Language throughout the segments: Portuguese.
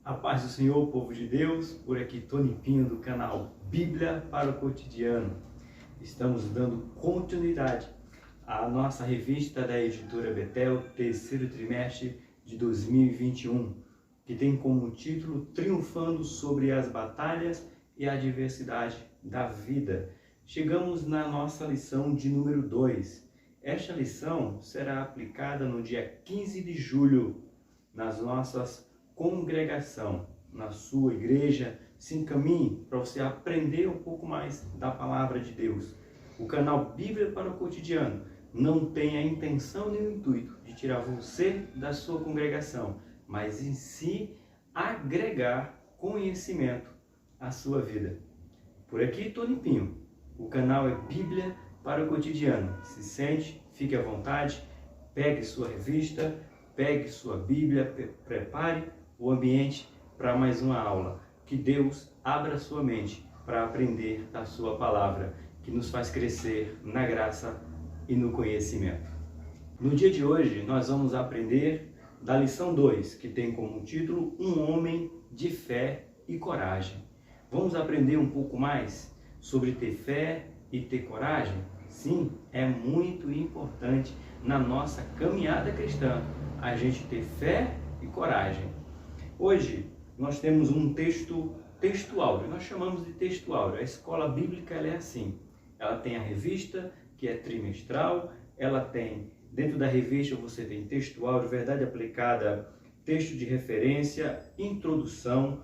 A paz do Senhor, povo de Deus, por aqui Tony Pinho do canal Bíblia para o Cotidiano. Estamos dando continuidade à nossa revista da editora Betel, terceiro trimestre de 2021, que tem como título Triunfando sobre as batalhas e a adversidade da vida. Chegamos na nossa lição de número 2. Esta lição será aplicada no dia 15 de julho, nas nossas congregação, na sua igreja. Se encaminhe para você aprender um pouco mais da palavra de Deus. O canal Bíblia para o Cotidiano não tem a intenção nem o intuito de tirar você da sua congregação, mas em si agregar conhecimento à sua vida. Por aqui, Tony Pinho. O canal é Bíblia para o Cotidiano. Se sente, fique à vontade, pegue sua revista, pegue sua Bíblia, prepare o ambiente para mais uma aula. Que Deus abra sua mente para aprender da sua palavra, que nos faz crescer na graça e no conhecimento. No dia de hoje, nós vamos aprender da lição 2, que tem como título Um Homem de Fé e Coragem. Vamos aprender um pouco mais sobre ter fé e ter coragem? Sim, é muito importante na nossa caminhada cristã a gente ter fé e coragem. Hoje nós temos um textuário, nós chamamos de textuário. A escola bíblica ela é assim, ela tem a revista que é trimestral, ela tem, dentro da revista você tem textuário, verdade aplicada, texto de referência, introdução,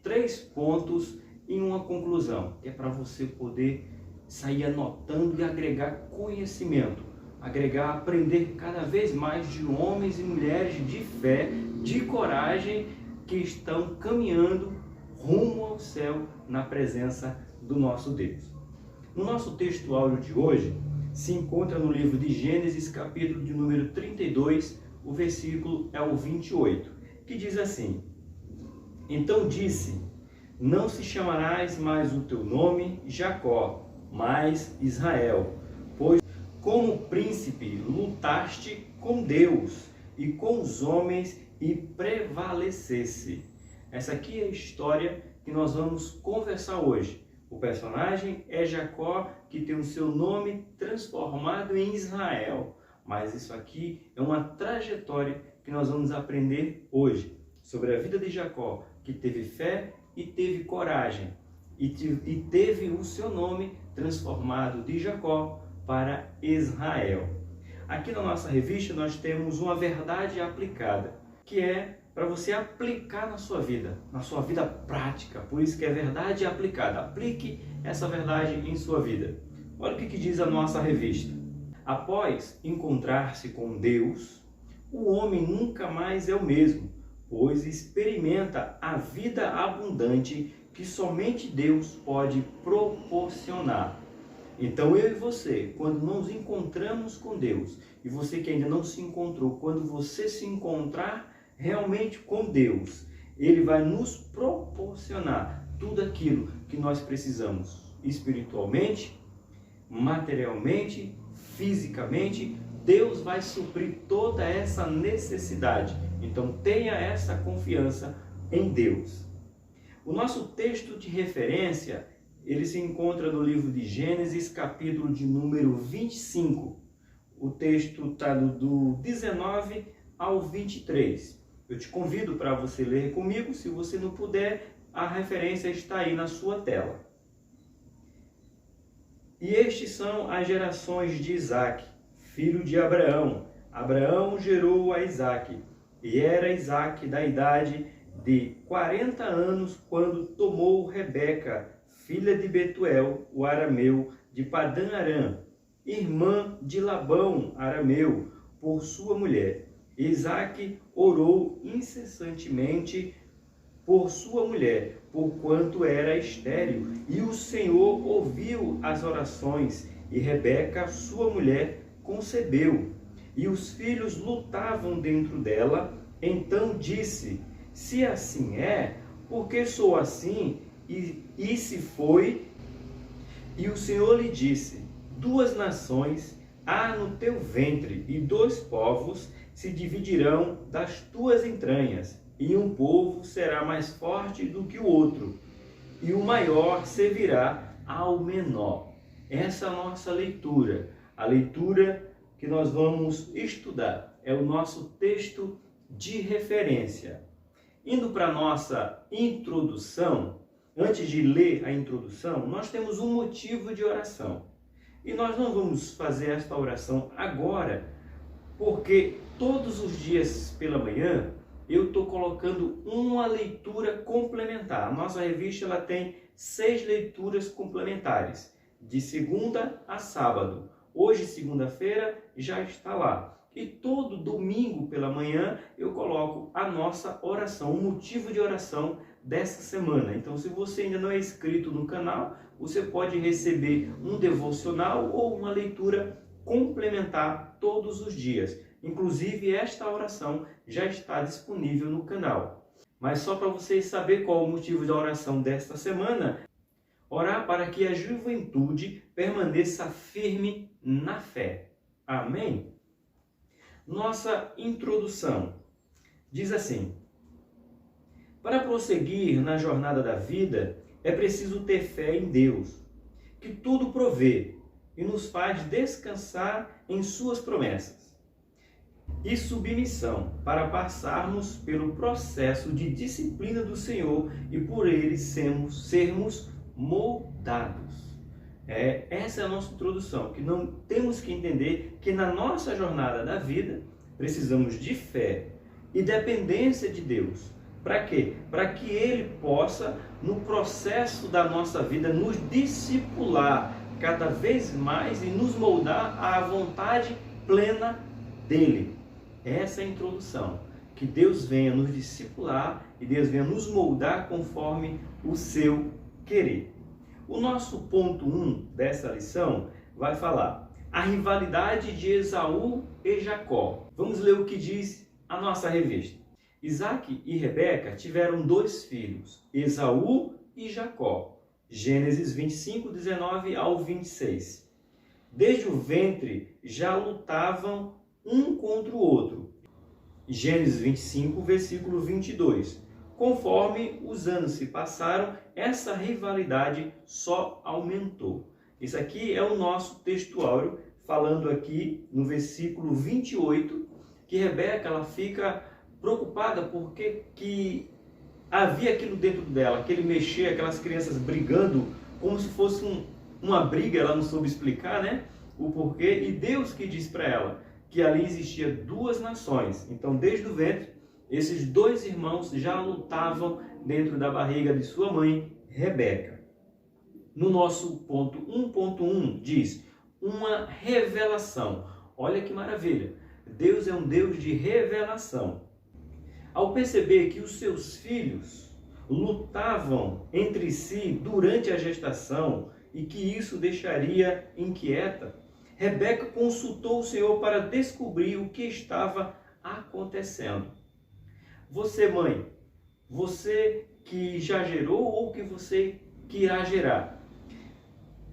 3 pontos e uma conclusão, que é para você poder sair anotando e agregar conhecimento, aprender cada vez mais de homens e mulheres de fé, de coragem, que estão caminhando rumo ao céu na presença do nosso Deus. No nosso textuário de hoje, se encontra no livro de Gênesis, capítulo de número 32, o versículo é o 28, que diz assim: Então disse, não se chamarás mais o teu nome Jacó, mas Israel, pois como príncipe lutaste com Deus e com os homens e prevalecesse. Essa aqui é a história que nós vamos conversar hoje. O personagem é Jacó, que tem o seu nome transformado em Israel. Mas isso aqui é uma trajetória que nós vamos aprender hoje. Sobre a vida de Jacó, que teve fé e teve coragem. E teve o seu nome transformado de Jacó para Israel. Aqui na nossa revista nós temos uma verdade aplicada, que é para você aplicar na sua vida prática. Por isso que é verdade aplicada. Aplique essa verdade em sua vida. Olha o que diz a nossa revista. Após encontrar-se com Deus, o homem nunca mais é o mesmo, pois experimenta a vida abundante que somente Deus pode proporcionar. Então eu e você, quando nos encontramos com Deus, e você que ainda não se encontrou, quando você se encontrar realmente com Deus, Ele vai nos proporcionar tudo aquilo que nós precisamos, espiritualmente, materialmente, fisicamente. Deus vai suprir toda essa necessidade. Então tenha essa confiança em Deus. O nosso texto de referência, ele se encontra no livro de Gênesis, capítulo de número 25. O texto está do 19 ao 23. Eu te convido para você ler comigo. Se você não puder, a referência está aí na sua tela. E estes são as gerações de Isaque, filho de Abraão. Abraão gerou a Isaque, e era Isaque da idade de 40 anos quando tomou Rebeca, filha de Betuel, o arameu, de Padã Arã, irmã de Labão, arameu, por sua mulher. Isaque orou incessantemente por sua mulher, porquanto era estéril, e o Senhor ouviu as orações, e Rebeca, sua mulher, concebeu. E os filhos lutavam dentro dela. Então disse, se assim é, por que sou assim? E se foi, e o Senhor lhe disse, 2 nações há no teu ventre, e 2 povos se dividirão das tuas entranhas. e um povo será mais forte do que o outro, e o maior servirá ao menor. Essa é a nossa leitura. A leitura que nós vamos estudar é o nosso texto de referência. Indo para a nossa introdução, antes de ler a introdução, nós temos um motivo de oração. E nós não vamos fazer esta oração agora, porque todos os dias pela manhã eu estou colocando uma leitura complementar. A nossa revista ela tem 6 leituras complementares, de segunda a sábado. Hoje, segunda-feira, já está lá. E todo domingo pela manhã eu coloco a nossa oração, o motivo de oração dessa semana. Então, se você ainda não é inscrito no canal, você pode receber um devocional ou uma leitura complementar todos os dias. Inclusive, esta oração já está disponível no canal. Mas só para vocês saberem qual é o motivo da oração desta semana, orar para que a juventude permaneça firme na fé. Amém? Nossa introdução diz assim: para prosseguir na jornada da vida, é preciso ter fé em Deus, que tudo provê e nos faz descansar em suas promessas, e submissão para passarmos pelo processo de disciplina do Senhor e por ele sermos moldados. Essa é a nossa introdução, que não temos que entender que na nossa jornada da vida precisamos de fé e dependência de Deus. Para quê? Para que Ele possa, no processo da nossa vida, nos discipular cada vez mais e nos moldar à vontade plena dEle. Essa é a introdução. Que Deus venha nos discipular e Deus venha nos moldar conforme o seu querer. O nosso ponto 1 dessa lição vai falar a rivalidade de Esaú e Jacó. Vamos ler o que diz a nossa revista. Isaac e Rebeca tiveram 2 filhos, Esaú e Jacó. Gênesis 25, 19 ao 26. Desde o ventre já lutavam um contra o outro. Gênesis 25, versículo 22. Conforme os anos se passaram, essa rivalidade só aumentou. Isso aqui é o nosso textuário, falando aqui no versículo 28, que Rebeca ela fica preocupada porque que havia aquilo dentro dela, aquele mexer, aquelas crianças brigando, como se fosse uma briga, ela não soube explicar, né? O porquê, e Deus que diz para ela que ali existia 2 nações. Então, desde o ventre, esses 2 irmãos já lutavam dentro da barriga de sua mãe, Rebeca. No nosso ponto 1.1 diz, uma revelação. Olha que maravilha. Deus é um Deus de revelação. Ao perceber que os seus filhos lutavam entre si durante a gestação e que isso deixaria inquieta, Rebeca consultou o Senhor para descobrir o que estava acontecendo. Você, mãe, você que já gerou ou que você que irá gerar,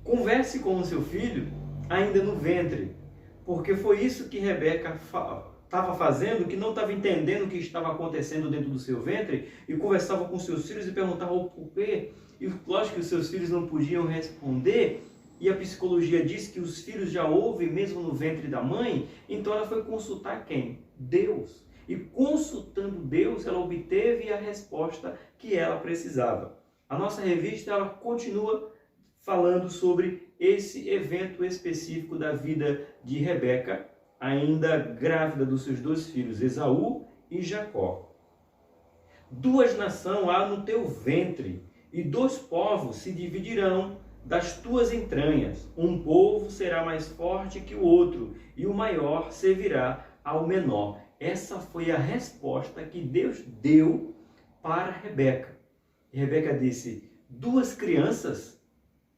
converse com o seu filho ainda no ventre, porque foi isso que Rebeca estava fazendo, que não estava entendendo o que estava acontecendo dentro do seu ventre, e conversava com seus filhos e perguntava o porquê, e lógico que os seus filhos não podiam responder, e a psicologia diz que os filhos já ouvem mesmo no ventre da mãe, então ela foi consultar quem? Deus. E consultando Deus, ela obteve a resposta que ela precisava. A nossa revista ela continua falando sobre esse evento específico da vida de Rebeca, ainda grávida dos seus 2 filhos, Esaú e Jacó. 2 nações há no teu ventre, e 2 povos se dividirão das tuas entranhas. Um povo será mais forte que o outro, e o maior servirá ao menor. Essa foi a resposta que Deus deu para Rebeca. E Rebeca disse, 2 crianças,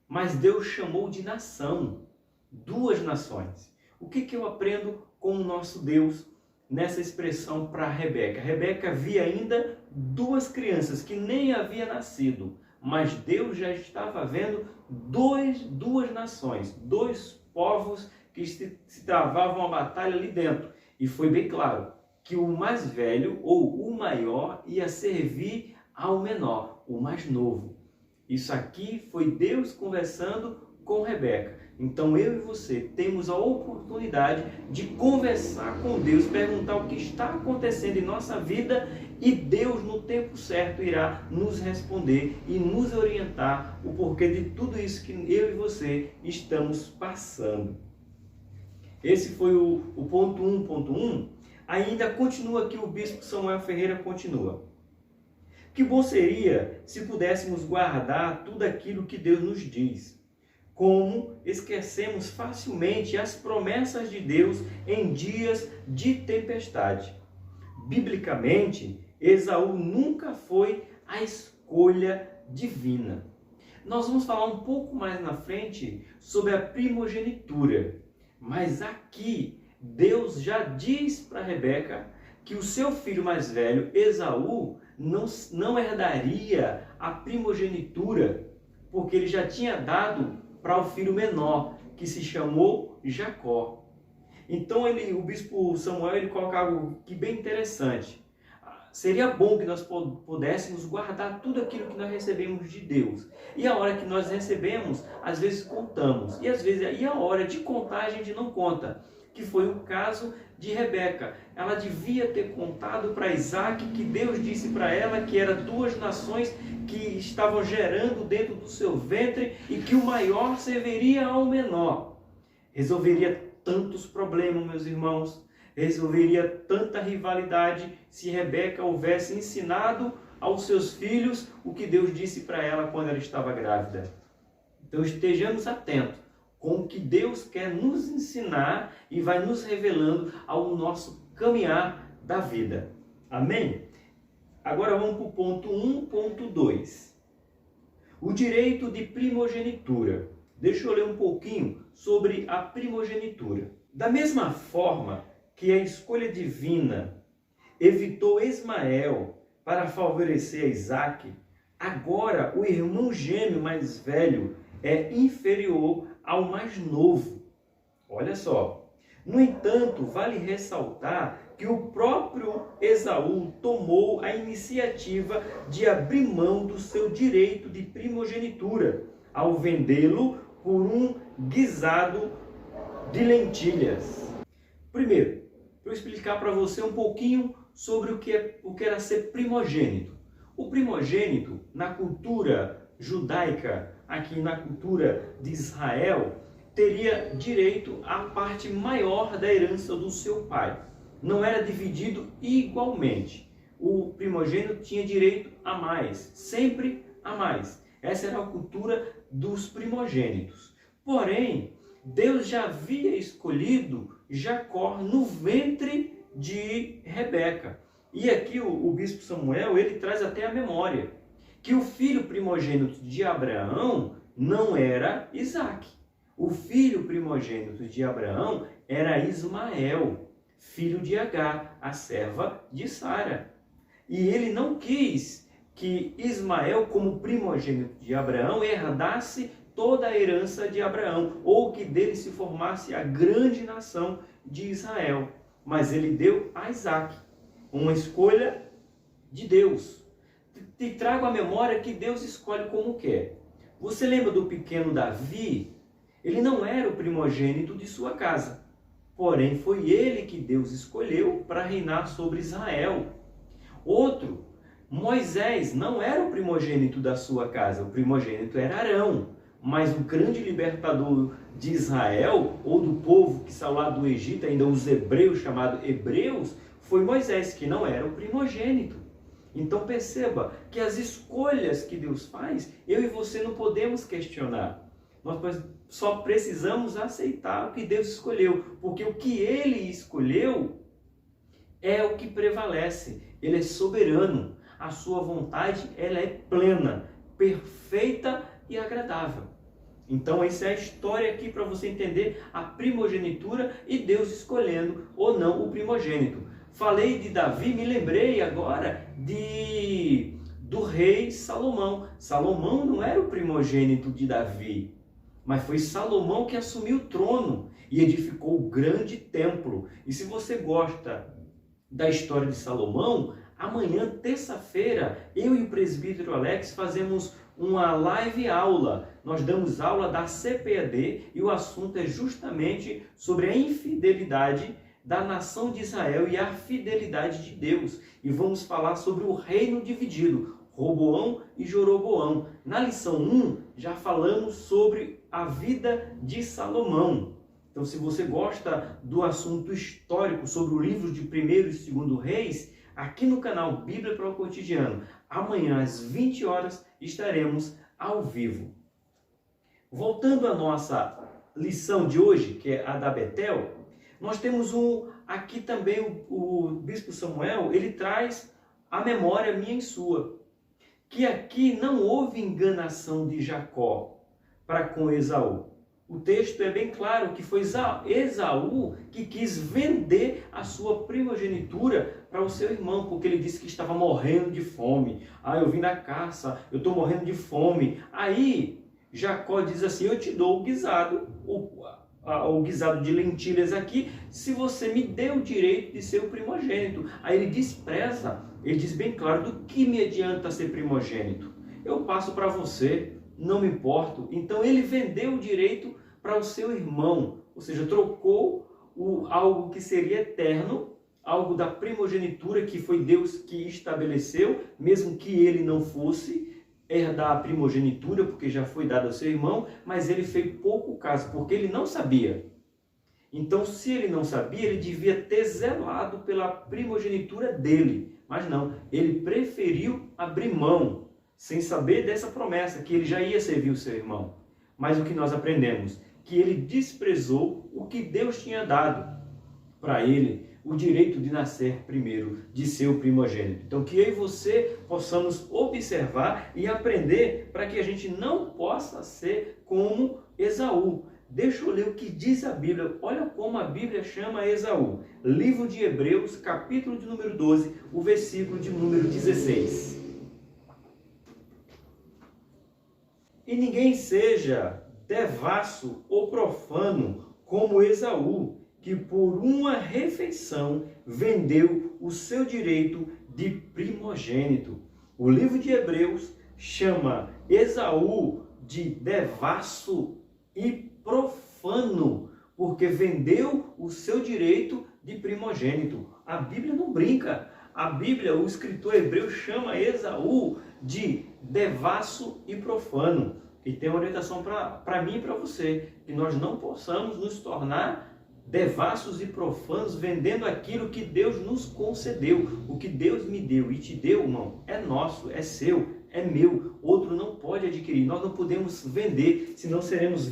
mas Deus chamou de nação, 2 nações. O que eu aprendo com o nosso Deus nessa expressão para Rebeca? Rebeca via ainda 2 crianças que nem havia nascido, mas Deus já estava vendo 2 nações, 2 povos que se travavam a batalha ali dentro. E foi bem claro, que o mais velho ou o maior ia servir ao menor, o mais novo. Isso aqui foi Deus conversando com Rebeca. Então eu e você temos a oportunidade de conversar com Deus, perguntar o que está acontecendo em nossa vida, e Deus no tempo certo irá nos responder e nos orientar o porquê de tudo isso que eu e você estamos passando. Esse foi o ponto 1.1. Ainda continua aqui, o bispo Samuel Ferreira continua. Que bom seria se pudéssemos guardar tudo aquilo que Deus nos diz. Como esquecemos facilmente as promessas de Deus em dias de tempestade. Biblicamente, Esaú nunca foi a escolha divina. Nós vamos falar um pouco mais na frente sobre a primogenitura. Mas aqui, Deus já diz para Rebeca que o seu filho mais velho, Esaú, não herdaria a primogenitura, porque ele já tinha dado para o filho menor, que se chamou Jacó. Então o bispo Samuel ele coloca algo que bem interessante. Seria bom que nós pudéssemos guardar tudo aquilo que nós recebemos de Deus. E a hora que nós recebemos, às vezes contamos. E a hora de contar a gente não conta. Que foi o caso de Rebeca. Ela devia ter contado para Isaac que Deus disse para ela que eram 2 nações que estavam gerando dentro do seu ventre e que o maior serviria ao menor. Resolveria tantos problemas, meus irmãos. Resolveria tanta rivalidade se Rebeca houvesse ensinado aos seus filhos o que Deus disse para ela quando ela estava grávida. Então estejamos atentos com o que Deus quer nos ensinar e vai nos revelando ao nosso caminhar da vida. Amém? Agora vamos para o ponto 1.2. O direito de primogenitura. Deixa eu ler um pouquinho sobre a primogenitura. Da mesma forma que a escolha divina evitou Ismael para favorecer a Isaac, agora o irmão gêmeo mais velho é inferior ao mais novo. Olha só. No entanto, vale ressaltar que o próprio Esaú tomou a iniciativa de abrir mão do seu direito de primogenitura ao vendê-lo por um guisado de lentilhas. Primeiro, para eu explicar para você um pouquinho sobre o que era ser primogênito. O primogênito, na cultura judaica, aqui na cultura de Israel, teria direito à parte maior da herança do seu pai. Não era dividido igualmente. O primogênito tinha direito a mais, sempre a mais. Essa era a cultura dos primogênitos. Porém, Deus já havia escolhido Jacó no ventre de Rebeca. E aqui o bispo Samuel, ele traz até a memória que o filho primogênito de Abraão não era Isaac. O filho primogênito de Abraão era Ismael, filho de Agar, a serva de Sara. E ele não quis que Ismael, como primogênito de Abraão, herdasse toda a herança de Abraão, ou que dele se formasse a grande nação de Israel. Mas ele deu a Isaac, uma escolha de Deus. Te trago à memória que Deus escolhe como quer. Você lembra do pequeno Davi? Ele não era o primogênito de sua casa. Porém, foi ele que Deus escolheu para reinar sobre Israel. Outro, Moisés, não era o primogênito da sua casa. O primogênito era Arão. Mas o grande libertador de Israel, ou do povo que saiu lá do Egito, ainda os hebreus, chamados hebreus, foi Moisés, que não era o primogênito. Então perceba que as escolhas que Deus faz, eu e você não podemos questionar. Nós só precisamos aceitar o que Deus escolheu, porque o que Ele escolheu é o que prevalece. Ele é soberano, a sua vontade ela é plena, perfeita e agradável. Então essa é a história aqui para você entender a primogenitura e Deus escolhendo ou não o primogênito. Falei de Davi, me lembrei agora do rei Salomão. Salomão não era o primogênito de Davi, mas foi Salomão que assumiu o trono e edificou o grande templo. E se você gosta da história de Salomão, amanhã, terça-feira, eu e o presbítero Alex fazemos uma live aula. Nós damos aula da CPAD e o assunto é justamente sobre a infidelidade da nação de Israel e a fidelidade de Deus. E vamos falar sobre o reino dividido, Roboão e Jeroboão. Na lição 1, já falamos sobre a vida de Salomão. Então, se você gosta do assunto histórico sobre o livro de 1º e 2º Reis, aqui no canal Bíblia para o Cotidiano, amanhã às 20 horas estaremos ao vivo. Voltando à nossa lição de hoje, que é a da Betel, nós temos aqui também o bispo Samuel, ele traz a memória minha e sua, que aqui não houve enganação de Jacó para com Esaú. O texto é bem claro que foi Esaú que quis vender a sua primogenitura para o seu irmão, porque ele disse que estava morrendo de fome. Eu vim da caça, eu estou morrendo de fome. Aí Jacó diz assim, eu te dou o guisado, o guisado de lentilhas aqui, se você me der o direito de ser o primogênito. Aí ele despreza, ele diz bem claro, do que me adianta ser primogênito? Eu passo para você, não me importo. Então ele vendeu o direito para o seu irmão, ou seja, trocou algo que seria eterno, algo da primogenitura que foi Deus que estabeleceu, mesmo que ele não fosse herdar a primogenitura, porque já foi dado ao seu irmão, mas ele fez pouco caso, porque ele não sabia. Então, se ele não sabia, ele devia ter zelado pela primogenitura dele, mas não, ele preferiu abrir mão, sem saber dessa promessa, que ele já ia servir o seu irmão. Mas o que nós aprendemos? Que ele desprezou o que Deus tinha dado para ele, o direito de nascer primeiro, de ser o primogênito. Então, que eu e você possamos observar e aprender para que a gente não possa ser como Esaú. Deixa eu ler o que diz a Bíblia. Olha como a Bíblia chama Esaú. Livro de Hebreus, capítulo de número 12, o versículo de número 16. E ninguém seja devasso ou profano como Esaú, que por uma refeição vendeu o seu direito de primogênito. O livro de Hebreus chama Esaú de devasso e profano, porque vendeu o seu direito de primogênito. A Bíblia não brinca. A Bíblia, o escritor hebreu chama Esaú de devasso e profano. E tem uma orientação para mim e para você, que nós não possamos nos tornar devassos e profanos vendendo aquilo que Deus nos concedeu. O que Deus me deu e te deu, irmão, é nosso, é seu, é meu. Outro não pode adquirir. Nós não podemos vender, senão seremos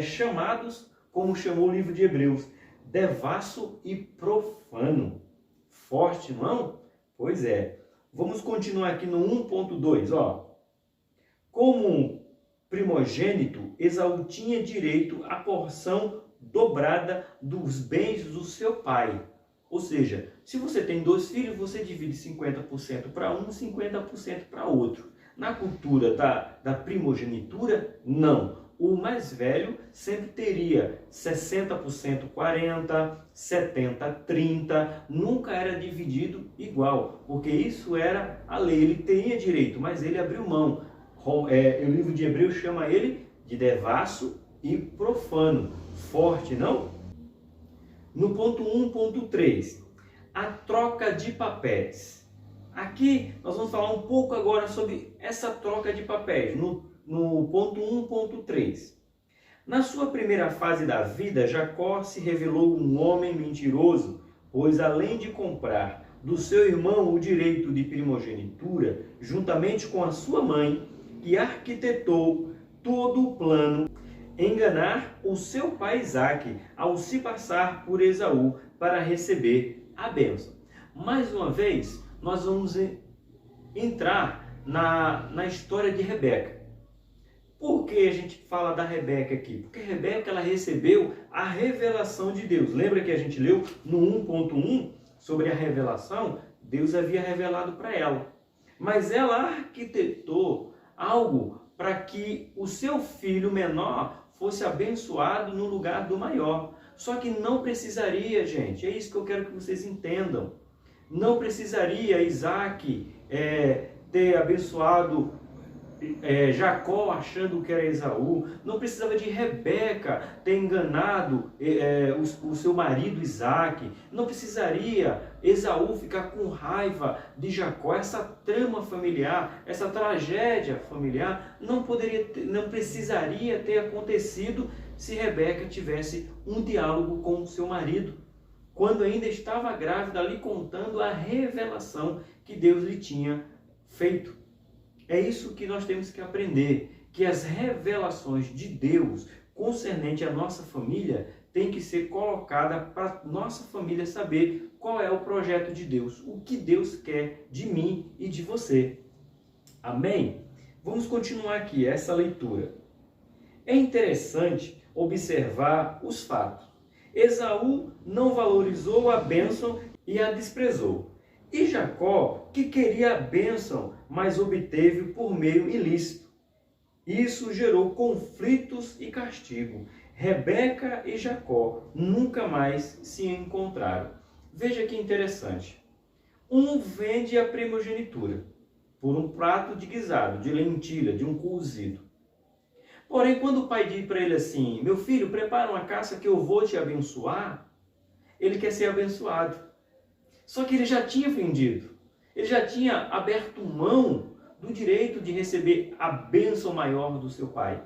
chamados, como chamou o livro de Hebreus, devasso e profano. Forte, não? Pois é. Vamos continuar aqui no 1.2, Como primogênito, Esaú tinha direito à porção dobrada dos bens do seu pai. Ou seja, se você tem 2 filhos, você divide 50% para um, 50% para outro. Na cultura da primogenitura, não. O mais velho sempre teria 60% 40, 70, 30, nunca era dividido igual, porque isso era a lei, ele tinha direito, mas ele abriu mão. O livro de Hebreus chama ele de devasso e profano. Forte, não? No ponto 1.3, a troca de papéis. Aqui nós vamos falar um pouco agora sobre essa troca de papéis, no ponto 1.3. Na sua primeira fase da vida, Jacó se revelou um homem mentiroso, pois além de comprar do seu irmão o direito de primogenitura, juntamente com a sua mãe, que arquitetou todo o plano, enganar o seu pai Isaque ao se passar por Esaú para receber a bênção. Mais uma vez, nós vamos entrar na história de Rebeca. Por que a gente fala da Rebeca aqui? Porque Rebeca ela recebeu a revelação de Deus. Lembra que a gente leu no 1.1 sobre a revelação? Deus havia revelado para ela. Mas ela arquitetou algo para que o seu filho menor fosse abençoado no lugar do maior. Só que não precisaria, gente. É isso que eu quero que vocês entendam. Não precisaria Isaac ter abençoado Jacó achando que era Esaú. Não precisava de Rebeca ter enganado o seu marido Isaac. Não precisaria Esaú ficar com raiva de Jacó. Essa trama familiar, essa tragédia familiar não precisaria ter acontecido se Rebeca tivesse um diálogo com o seu marido, quando ainda estava grávida, ali contando a revelação que Deus lhe tinha feito. É isso que nós temos que aprender, que as revelações de Deus concernente à nossa família tem que ser colocada para nossa família saber qual é o projeto de Deus, o que Deus quer de mim e de você. Amém? Vamos continuar aqui essa leitura. É interessante observar os fatos. Esaú não valorizou a bênção e a desprezou. E Jacó, que queria a bênção, mas obteve por meio ilícito. Isso gerou conflitos e castigo. Rebeca e Jacó nunca mais se encontraram. Veja que interessante. Um vende a primogenitura por um prato de guisado, de lentilha, de um cozido. Porém, quando o pai diz para ele assim: meu filho, prepara uma caça que eu vou te abençoar, ele quer ser abençoado. Só que ele já tinha vendido, ele já tinha aberto mão do direito de receber a bênção maior do seu pai.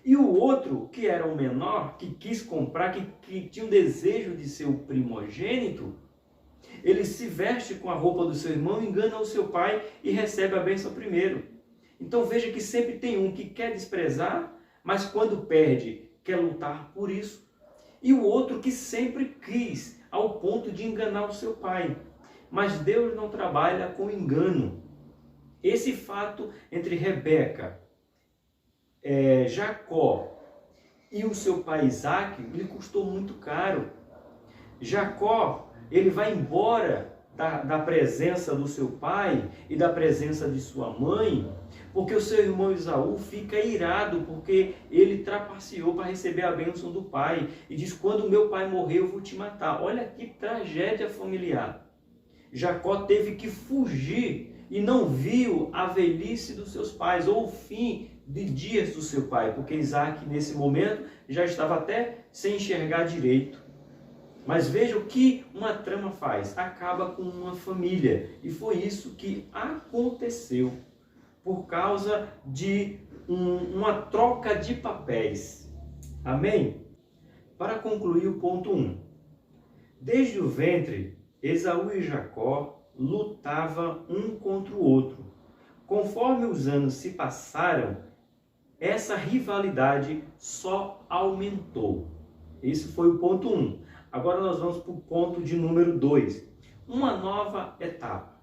E o outro, que era o menor, que quis comprar, que tinha o desejo de ser o primogênito, ele se veste com a roupa do seu irmão, engana o seu pai e recebe a bênção primeiro. Então veja que sempre tem um que quer desprezar, mas quando perde, quer lutar por isso. E o outro que sempre quis, ao ponto de enganar o seu pai. Mas Deus não trabalha com engano. Esse fato entre Rebeca, Jacó e o seu pai Isaac, lhe custou muito caro. Jacó, ele vai embora da presença do seu pai e da presença de sua mãe, porque o seu irmão Esaú fica irado, porque ele trapaceou para receber a bênção do pai, e diz: quando o meu pai morrer eu vou te matar. Olha que tragédia familiar. Jacó teve que fugir e não viu a velhice dos seus pais, ou o fim de dias do seu pai, porque Isaac nesse momento já estava até sem enxergar direito. Mas veja o que uma trama faz, acaba com uma família. E foi isso que aconteceu por causa de uma troca de papéis. Amém? Para concluir o ponto 1. Desde o ventre, Esaú e Jacó lutavam um contra o outro. Conforme os anos se passaram, essa rivalidade só aumentou. Esse foi o ponto 1. Agora nós vamos para o ponto de número 2. Uma nova etapa.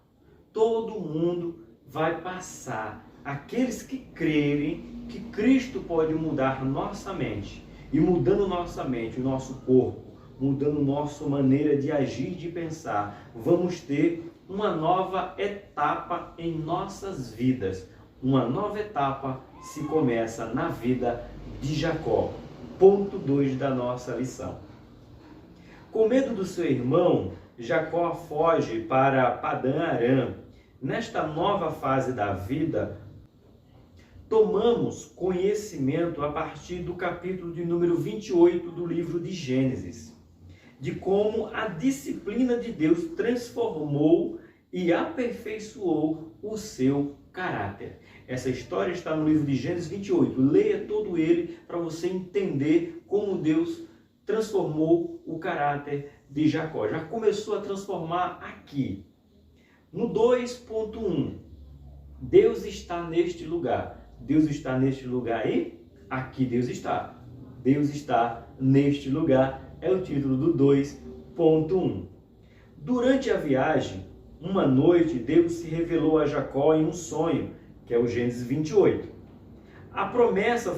Todo mundo vai passar. Aqueles que crerem que Cristo pode mudar nossa mente. E mudando nossa mente, o nosso corpo, mudando nossa maneira de agir, de pensar, vamos ter uma nova etapa em nossas vidas. Uma nova etapa se começa na vida de Jacó. Ponto 2 da nossa lição. Com medo do seu irmão, Jacó foge para Padã Arã. Nesta nova fase da vida, tomamos conhecimento a partir do capítulo de número 28 do livro de Gênesis, de como a disciplina de Deus transformou e aperfeiçoou o seu caráter. Essa história está no livro de Gênesis 28. Leia todo ele para você entender como Deus transformou o caráter de Jacó. Já começou a transformar aqui. No 2.1, Deus está neste lugar. Deus está neste lugar e aqui Deus está. Deus está neste lugar é o título do 2.1. Durante a viagem, uma noite, Deus se revelou a Jacó em um sonho, que é o Gênesis 28. A promessa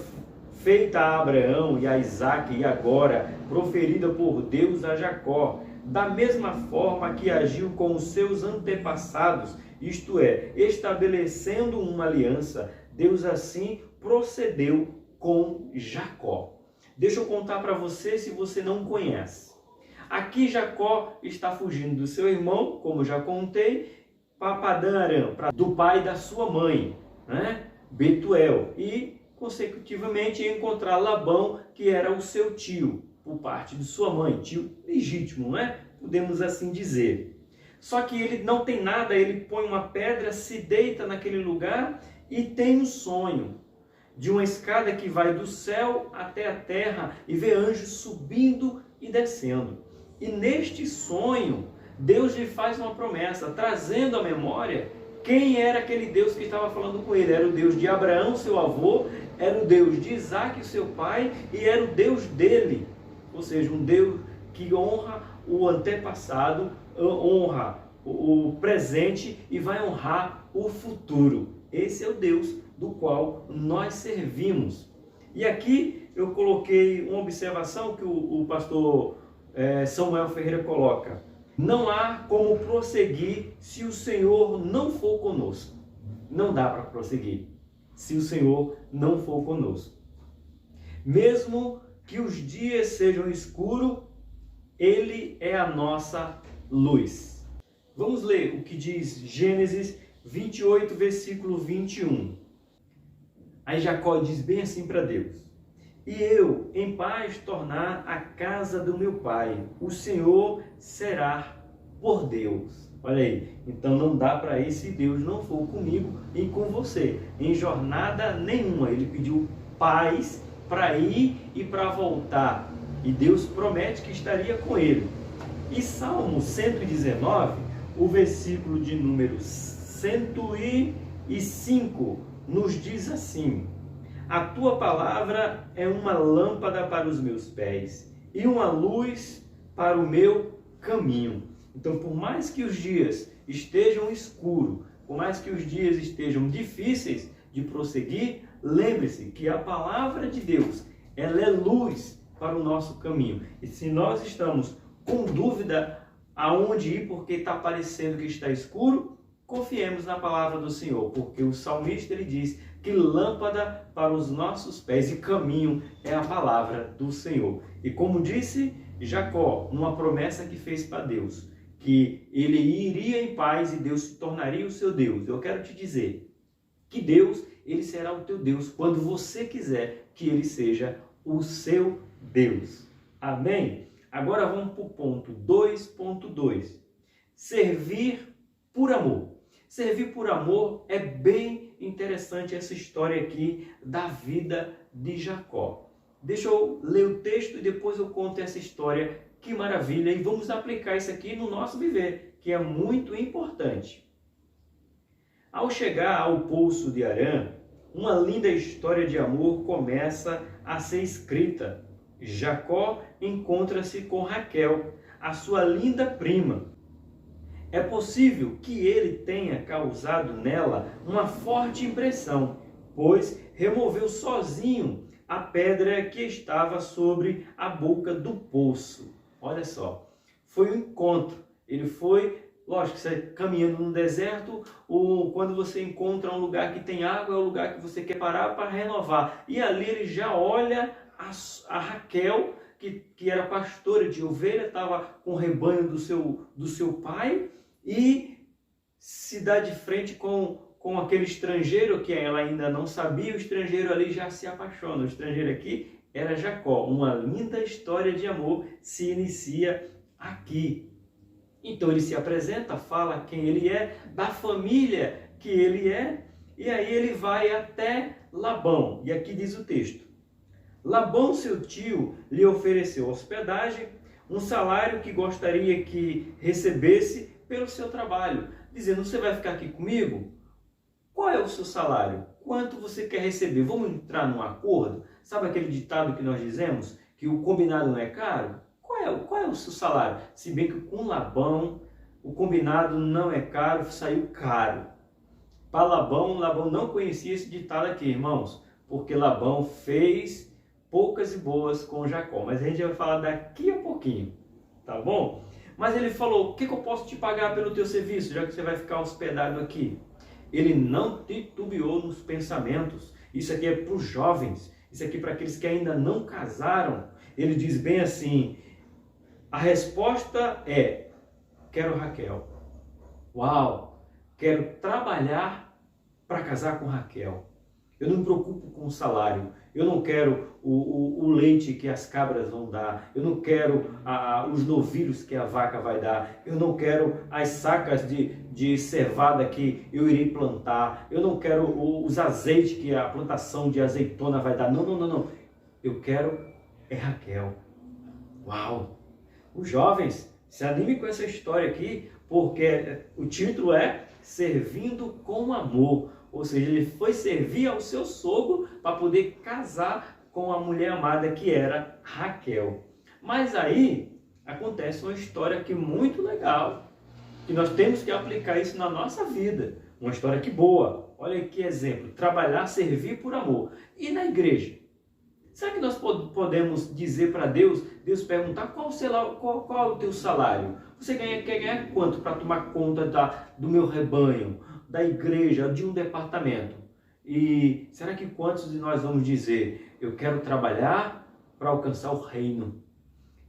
feita a Abraão e a Isaac e agora proferida por Deus a Jacó, da mesma forma que agiu com os seus antepassados, isto é, estabelecendo uma aliança, Deus assim procedeu com Jacó. Deixa eu contar para você se você não conhece. Aqui Jacó está fugindo do seu irmão, como já contei, para Padã-Arã, do pai da sua mãe, né? Betuel, e consecutivamente encontrar Labão, que era o seu tio, por parte de sua mãe, tio legítimo, né? Podemos assim dizer. Só que ele não tem nada, ele põe uma pedra, se deita naquele lugar e tem um sonho de uma escada que vai do céu até a terra e vê anjos subindo e descendo. E neste sonho, Deus lhe faz uma promessa, trazendo à memória quem era aquele Deus que estava falando com ele. Era o Deus de Abraão, seu avô, era o Deus de Isaac, seu pai, e era o Deus dele. Ou seja, um Deus que honra o antepassado, honra o presente e vai honrar o futuro. Esse é o Deus do qual nós servimos. E aqui eu coloquei uma observação que o pastor Samuel Ferreira coloca. Não há como prosseguir se o Senhor não for conosco. Não dá para prosseguir se o Senhor não for conosco. Mesmo que os dias sejam escuros, Ele é a nossa luz. Vamos ler o que diz Gênesis 28, versículo 21. Aí Jacó diz bem assim para Deus: e eu, em paz, tornar a casa do meu pai, o Senhor será por Deus. Olha aí, então não dá para ir se Deus não for comigo e com você, em jornada nenhuma. Ele pediu paz para ir e para voltar, e Deus promete que estaria com ele. E Salmo 119, o versículo de número 105, nos diz assim: a tua palavra é uma lâmpada para os meus pés e uma luz para o meu caminho. Então, por mais que os dias estejam escuros, por mais que os dias estejam difíceis de prosseguir, lembre-se que a palavra de Deus, ela é luz para o nosso caminho. E se nós estamos com dúvida aonde ir porque está parecendo que está escuro, confiemos na palavra do Senhor, porque o salmista ele diz que lâmpada para os nossos pés e caminho é a palavra do Senhor. E como disse Jacó, numa promessa que fez para Deus, que ele iria em paz e Deus se tornaria o seu Deus. Eu quero te dizer que Deus, ele será o teu Deus quando você quiser que ele seja o seu Deus. Amém? Agora vamos para o ponto 2.2. Servir por amor. Servir por amor é bem interessante essa história aqui da vida de Jacó. Deixa eu ler o texto e depois eu conto essa história. Que maravilha! E vamos aplicar isso aqui no nosso viver, que é muito importante. Ao chegar ao poço de Harã, uma linda história de amor começa a ser escrita. Jacó encontra-se com Raquel, a sua linda prima. É possível que ele tenha causado nela uma forte impressão, pois removeu sozinho a pedra que estava sobre a boca do poço. Olha só, foi um encontro. Ele foi, lógico, você caminhando no deserto, ou quando você encontra um lugar que tem água, é o lugar que você quer parar para renovar. E ali ele já olha a Raquel, que era pastora de ovelha, estava com o rebanho do seu pai, e se dá de frente com aquele estrangeiro que ela ainda não sabia. O estrangeiro ali já se apaixona. O estrangeiro aqui era Jacó. Uma linda história de amor se inicia aqui. Então ele se apresenta, fala quem ele é, da família que ele é, e aí ele vai até Labão. E aqui diz o texto: Labão, seu tio, lhe ofereceu hospedagem, um salário que gostaria que recebesse pelo seu trabalho, dizendo: você vai ficar aqui comigo? Qual é o seu salário? Quanto você quer receber? Vamos entrar num acordo? Sabe aquele ditado que nós dizemos? Que o combinado não é caro? Qual é o seu salário? Se bem que com Labão, o combinado não é caro, saiu caro. Para Labão não conhecia esse ditado aqui, irmãos, porque Labão fez poucas e boas com Jacó. Mas a gente vai falar daqui a pouquinho, tá bom? Mas ele falou: o que eu posso te pagar pelo teu serviço, já que você vai ficar hospedado aqui? Ele não titubeou nos pensamentos. Isso aqui é para os jovens, isso aqui é para aqueles que ainda não casaram. Ele diz bem assim: A resposta é: quero Raquel. Uau! Quero trabalhar para casar com Raquel. Eu não me preocupo com o salário. Eu não quero o leite que as cabras vão dar. Eu não quero os novilhos que a vaca vai dar. Eu não quero as sacas de cevada que eu irei plantar. Eu não quero os azeites que a plantação de azeitona vai dar. Não, não, não, não. Eu quero é Raquel. Uau! Os jovens, se animem com essa história aqui, porque o título é Servindo com Amor. Ou seja, ele foi servir ao seu sogro para poder casar com a mulher amada que era Raquel. Mas aí acontece uma história aqui muito legal, que nós temos que aplicar isso na nossa vida. Uma história que boa. Olha que exemplo. Trabalhar, servir por amor. E na igreja? Será que nós podemos dizer para Deus perguntar qual é o teu salário? Você quer ganhar quanto para tomar conta do meu rebanho, da igreja, de um departamento? E será que quantos de nós vamos dizer, eu quero trabalhar para alcançar o reino?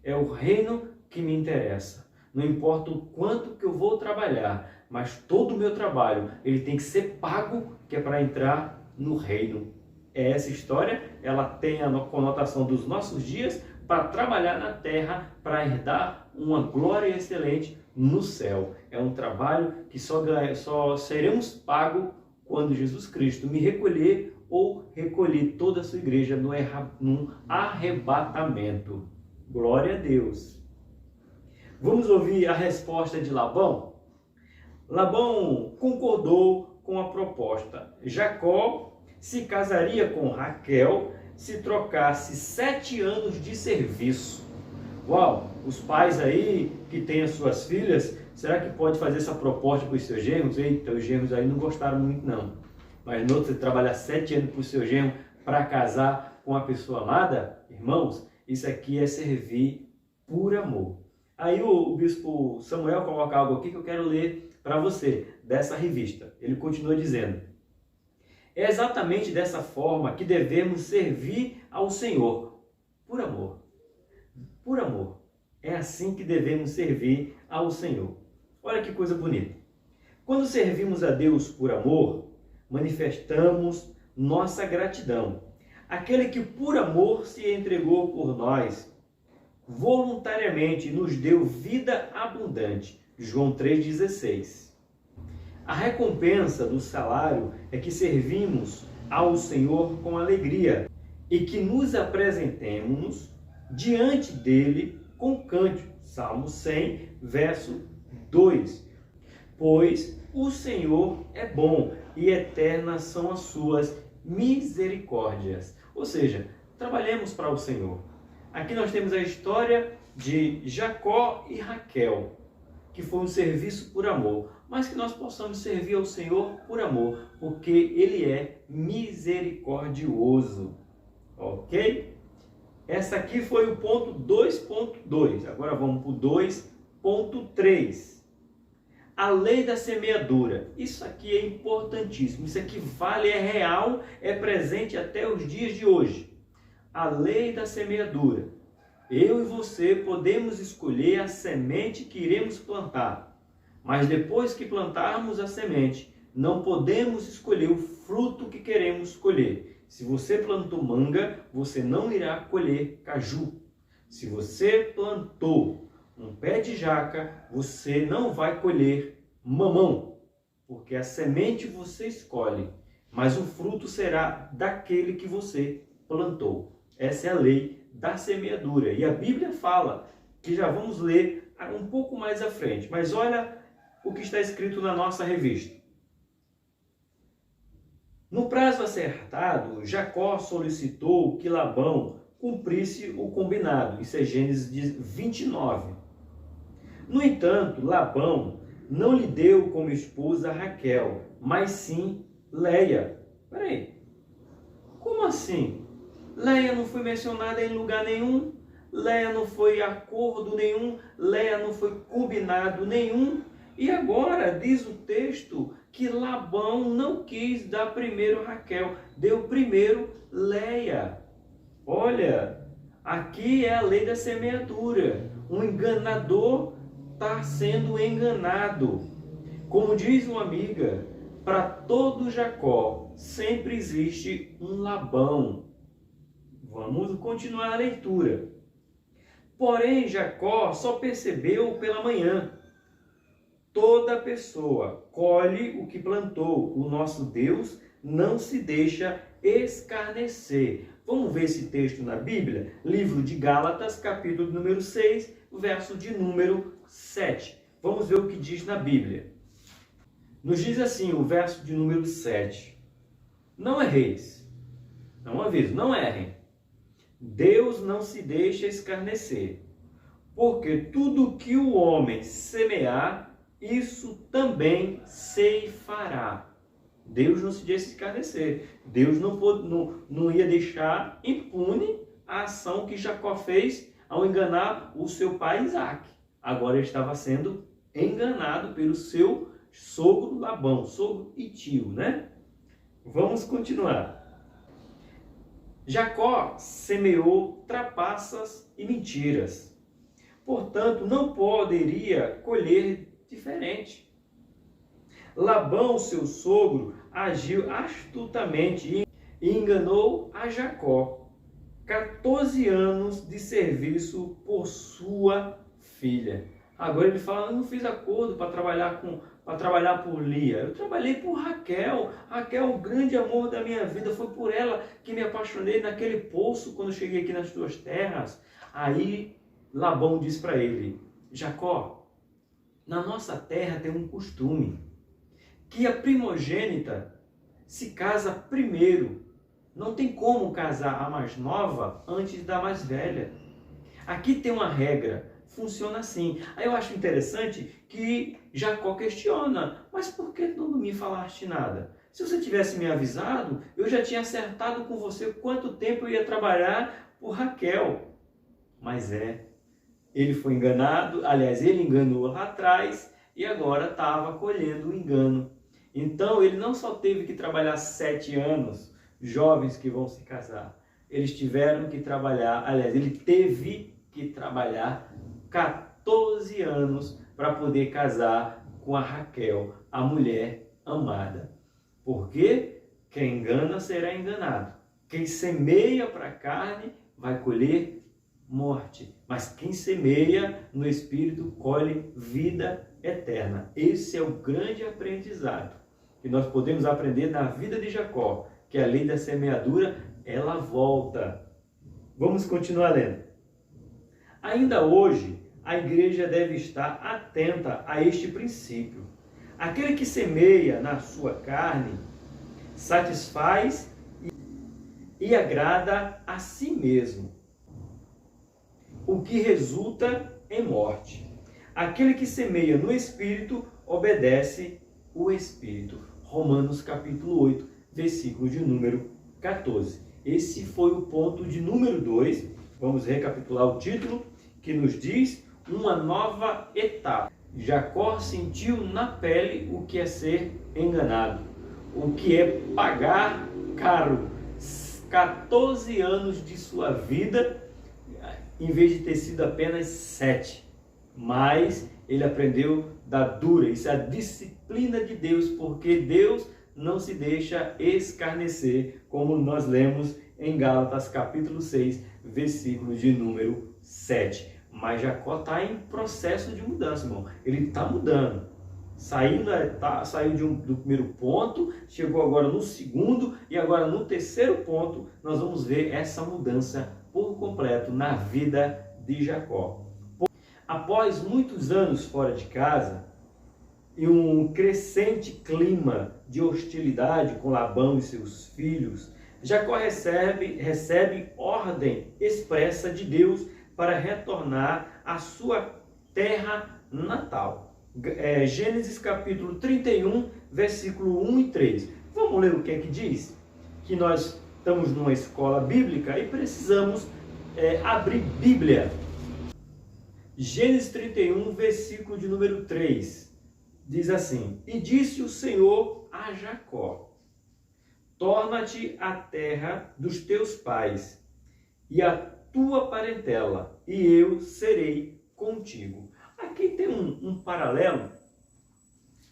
É o reino que me interessa. Não importa o quanto que eu vou trabalhar, mas todo o meu trabalho, ele tem que ser pago, que é para entrar no reino. Essa história, ela tem a conotação dos nossos dias para trabalhar na terra, para herdar uma glória excelente no céu. É um trabalho que só seremos pagos quando Jesus Cristo me recolher ou recolher toda a sua igreja num arrebatamento. Glória a Deus. Vamos ouvir a resposta de Labão? Labão concordou com a proposta. Jacó se casaria com Raquel se trocasse 7 anos de serviço. Uau! Os pais aí que têm as suas filhas, será que pode fazer essa proposta para os seus genros? Eita, os genros aí não gostaram muito não. Mas não, você trabalhar 7 anos para o seu genro para casar com a pessoa amada? Irmãos, isso aqui é servir por amor. Aí o bispo Samuel coloca algo aqui que eu quero ler para você, dessa revista. Ele continua dizendo: é exatamente dessa forma que devemos servir ao Senhor, por amor. Por amor. É assim que devemos servir ao Senhor. Olha que coisa bonita. Quando servimos a Deus por amor, manifestamos nossa gratidão. Aquele que por amor se entregou por nós, voluntariamente nos deu vida abundante. João 3,16. A recompensa do salário é que servimos ao Senhor com alegria e que nos apresentemos diante dele com cântico. Salmo 100, verso 2. Pois o Senhor é bom e eternas são as suas misericórdias. Ou seja, trabalhemos para o Senhor. Aqui nós temos a história de Jacó e Raquel, que foi um serviço por amor, mas que nós possamos servir ao Senhor por amor, porque Ele é misericordioso. Ok? Essa aqui foi o ponto 2.2. Agora vamos para o 2.3. A lei da semeadura. Isso aqui é importantíssimo. Isso aqui vale, é real, é presente até os dias de hoje. A lei da semeadura. Eu e você podemos escolher a semente que iremos plantar, mas depois que plantarmos a semente, não podemos escolher o fruto que queremos colher. Se você plantou manga, você não irá colher caju. Se você plantou um pé de jaca, você não vai colher mamão, porque a semente você escolhe, mas o fruto será daquele que você plantou. Essa é a lei da semeadura. E a Bíblia fala, que já vamos ler um pouco mais à frente. Mas olha o que está escrito na nossa revista. No prazo acertado, Jacó solicitou que Labão cumprisse o combinado. Isso é Gênesis 29. No entanto, Labão não lhe deu como esposa Raquel, mas sim Leia. Peraí, como assim? Leia não foi mencionada em lugar nenhum, Leia não foi acordo nenhum, Leia não foi combinado nenhum. E agora diz o texto que Labão não quis dar primeiro Raquel, deu primeiro Leia. Olha, Aqui é a lei da semeadura. Um enganador está sendo enganado. Como diz uma amiga, para todo Jacó sempre existe um Labão. Vamos continuar a leitura. Porém, Jacó só percebeu pela manhã. Toda pessoa colhe o que plantou. O nosso Deus não se deixa escarnecer. Vamos ver esse texto na Bíblia? Livro de Gálatas, capítulo número 6, verso de número 7. Vamos ver o que diz na Bíblia. Nos diz assim, o verso de número 7. Não erreis. Não aviso, não errem. Deus não se deixa escarnecer, porque tudo que o homem semear, isso também ceifará. Deus não se deixa escarnecer. Deus não ia deixar impune a ação que Jacó fez ao enganar o seu pai Isaac. Agora ele estava sendo enganado pelo seu sogro Labão, sogro e tio, né? Vamos continuar. Jacó semeou trapaças e mentiras. Portanto, não poderia colher diferente. Labão, seu sogro, agiu astutamente e enganou a Jacó. 14 anos de serviço por sua filha. Agora ele fala, eu não fiz acordo para trabalhar por Lia. Eu trabalhei por Raquel. Raquel, o grande amor da minha vida. Foi por ela que me apaixonei naquele poço quando cheguei aqui nas tuas terras. Aí Labão diz para ele, Jacó, na nossa terra tem um costume que a primogênita se casa primeiro. Não tem como casar a mais nova antes da mais velha. Aqui tem uma regra. Funciona assim. Aí eu acho interessante que Jacó questiona, mas por que não me falaste nada? Se você tivesse me avisado, eu já tinha acertado com você quanto tempo eu ia trabalhar por Raquel. Mas ele foi enganado, aliás, ele enganou lá atrás e agora estava colhendo o engano. Então ele não só teve que trabalhar 7 anos, jovens que vão se casar, eles tiveram que trabalhar, aliás, ele teve que trabalhar 14 anos para poder casar com a Raquel, a mulher amada. Porque quem engana será enganado. Quem semeia para a carne vai colher morte. Mas quem semeia no Espírito colhe vida eterna. Esse é o grande aprendizado que nós podemos aprender na vida de Jacó, que a lei da semeadura, ela volta. Vamos continuar lendo. Ainda hoje, a igreja deve estar atenta a este princípio. Aquele que semeia na sua carne, satisfaz e agrada a si mesmo, o que resulta em morte. Aquele que semeia no Espírito, obedece o Espírito. Romanos capítulo 8, versículo de número 14. Esse foi o ponto de número 2. Vamos recapitular o título, que nos diz uma nova etapa. Jacó sentiu na pele o que é ser enganado, o que é pagar caro. 14 anos de sua vida, em vez de ter sido apenas 7. Mas ele aprendeu da dura, isso é a disciplina de Deus, porque Deus não se deixa escarnecer, como nós lemos em Gálatas capítulo 6, versículo de número 7. Mas Jacó está em processo de mudança, irmão. Ele está mudando. Saiu do primeiro ponto, chegou agora no segundo e agora no terceiro ponto nós vamos ver essa mudança por completo na vida de Jacó. Após muitos anos fora de casa e um crescente clima de hostilidade com Labão e seus filhos, Jacó recebe ordem expressa de Deus para retornar à sua terra natal. Gênesis capítulo 31, versículo 1 e 3. Vamos ler o que é que diz? Que nós estamos numa escola bíblica e precisamos abrir Bíblia. Gênesis 31, versículo de número 3. Diz assim: E disse o Senhor a Jacó: Torna-te à terra dos teus pais, e à tua parentela, e eu serei contigo. Aqui tem um paralelo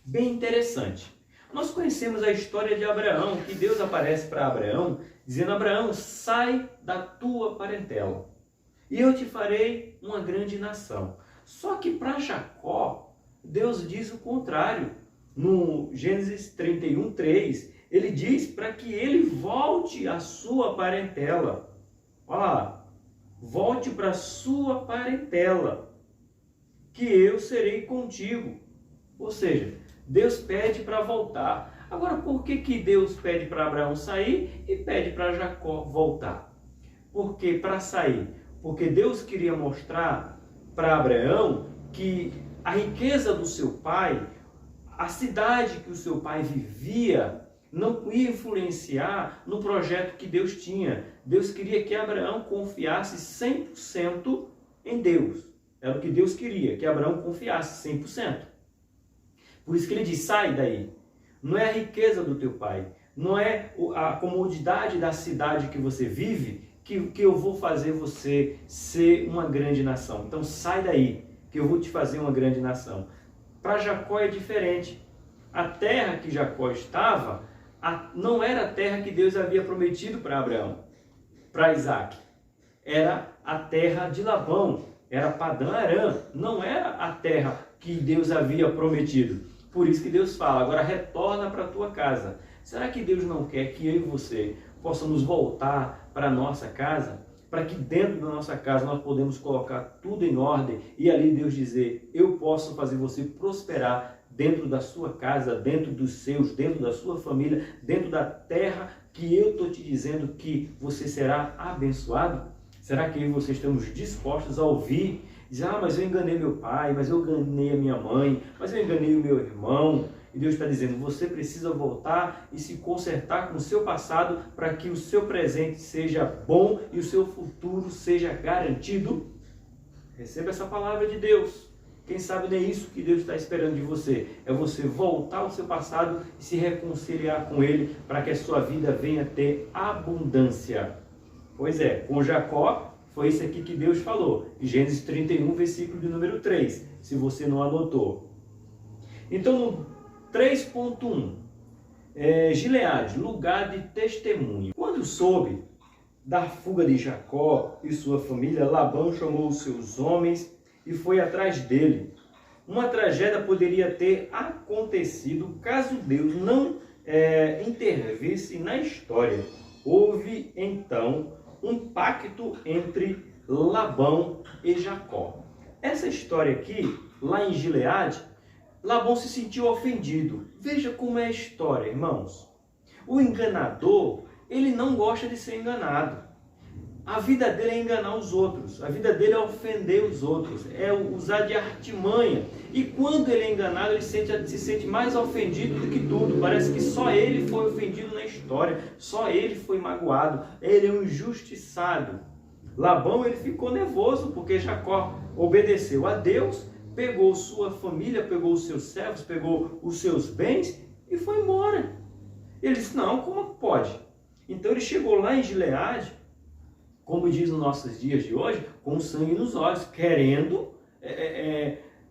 bem interessante. Nós conhecemos a história de Abraão, que Deus aparece para Abraão, dizendo: Abraão, sai da tua parentela, e eu te farei uma grande nação. Só que para Jacó, Deus diz o contrário. No Gênesis 31, 3, ele diz para que ele volte à sua parentela. Olha lá, volte para a sua parentela, que eu serei contigo. Ou seja, Deus pede para voltar. Agora, por que Deus pede para Abraão sair e pede para Jacó voltar? Por que para sair? Porque Deus queria mostrar para Abraão que a riqueza do seu pai, a cidade que o seu pai vivia, não ia influenciar no projeto que Deus tinha. Deus queria que Abraão confiasse 100% em Deus. Era o que Deus queria, que Abraão confiasse 100%. Por isso que ele diz: sai daí. Não é a riqueza do teu pai, não é a comodidade da cidade que você vive que eu vou fazer você ser uma grande nação. Então sai daí, que eu vou te fazer uma grande nação. Para Jacó é diferente. A terra que Jacó estava não era a terra que Deus havia prometido para Abraão, para Isaac. Era a terra de Labão, era Padã Arã, não era a terra que Deus havia prometido. Por isso que Deus fala: agora retorna para a tua casa. Será que Deus não quer que eu e você possamos voltar para a nossa casa? Para que dentro da nossa casa nós podemos colocar tudo em ordem e ali Deus dizer: eu posso fazer você prosperar dentro da sua casa, dentro dos seus, dentro da sua família, dentro da terra que eu estou te dizendo que você será abençoado? Será que eu e você estamos dispostos a ouvir? Dizer: ah, mas eu enganei meu pai, mas eu enganei a minha mãe, mas eu enganei o meu irmão. E Deus está dizendo: você precisa voltar e se consertar com o seu passado para que o seu presente seja bom e o seu futuro seja garantido. Receba essa palavra de Deus. Quem sabe nem isso que Deus está esperando de você. É você voltar ao seu passado e se reconciliar com Ele para que a sua vida venha ter abundância. Pois é, com Jacó foi isso aqui que Deus falou. Gênesis 31, versículo de número 3, se você não anotou. Então, no 3.1, Gileade, lugar de testemunho. Quando soube da fuga de Jacó e sua família, Labão chamou os seus homens e foi atrás dele. Uma tragédia poderia ter acontecido caso Deus não intervisse na história. Houve então um pacto entre Labão e Jacó. Essa história aqui, lá em Gileade, Labão se sentiu ofendido. Veja como é a história, irmãos. O enganador, ele não gosta de ser enganado. A vida dele é enganar os outros. A vida dele é ofender os outros. É usar de artimanha. E quando ele é enganado, ele se sente mais ofendido do que tudo. Parece que só ele foi ofendido na história. Só ele foi magoado. Ele é um injustiçado. Labão, ele ficou nervoso porque Jacó obedeceu a Deus, pegou sua família, pegou os seus servos, pegou os seus bens e foi embora. Ele disse: não, como pode? Então ele chegou lá em Gileade, como diz nos nossos dias de hoje, com sangue nos olhos, querendo